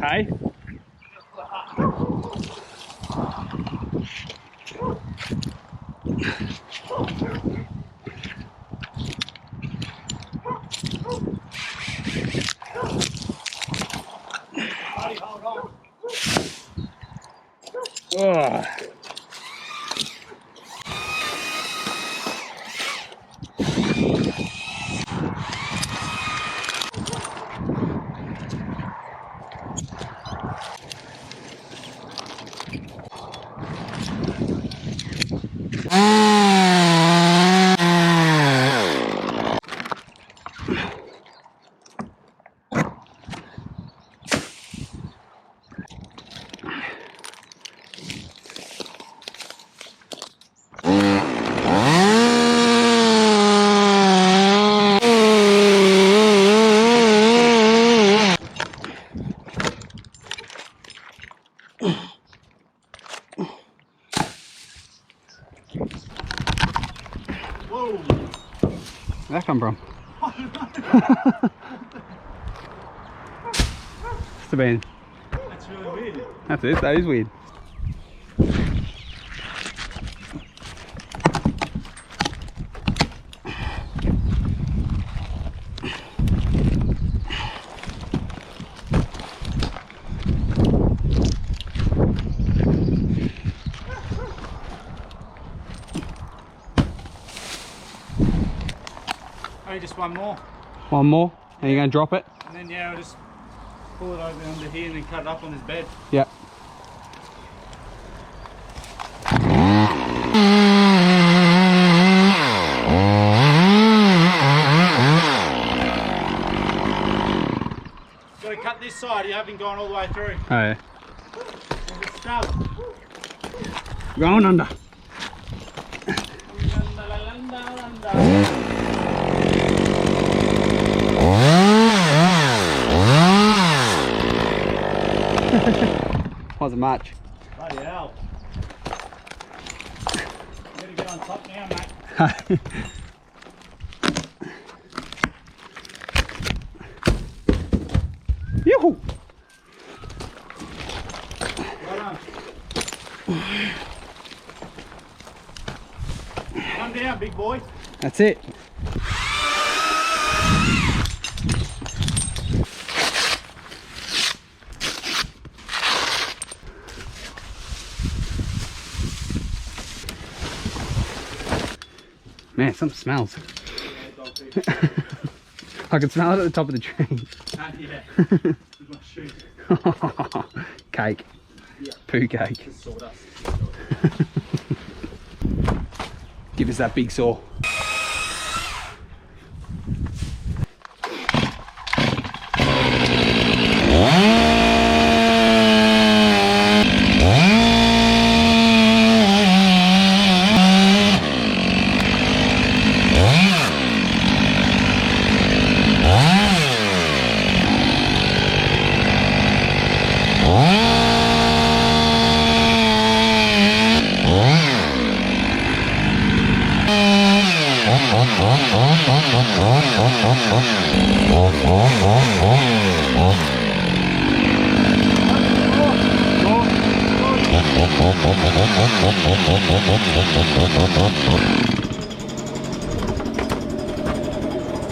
Hey? Oh. Whoa! Where'd that come from? Must have been. That's really weird. That's it, that is weird. Only just one more. One more, and you're going to drop it? And then yeah, I'll just pull it over under here and then cut it up on this bed. Yep. Got to cut this side, you haven't gone all the way through. Oh yeah. There's a stub. Going under. Wasn't much. Bloody hell. You gotta get on top now, mate. Yoo-hoo! Well done. Come down, big boy. That's it. Man, something smells. I can smell it at the top of the tree. Yeah. With my shoes. Cake. Yeah. Poo cake. Just sawdust. Give us that big saw.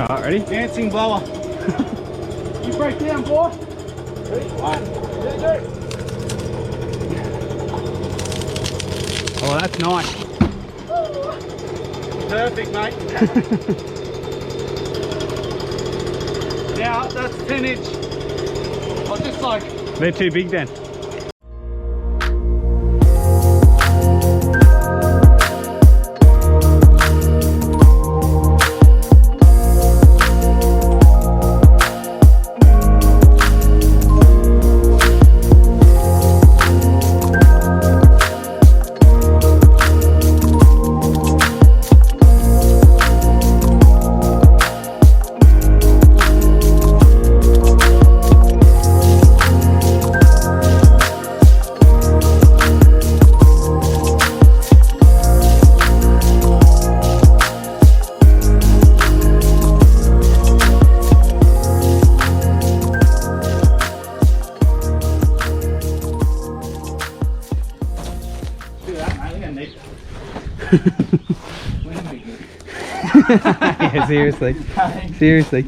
Alright, ready? Dancing blower. You break down, boy. Ready? 1, 2, 3. Oh, that's nice. Perfect, mate. Now that's 10-inch. I'll just like. They're too big then. Yeah, seriously. Seriously.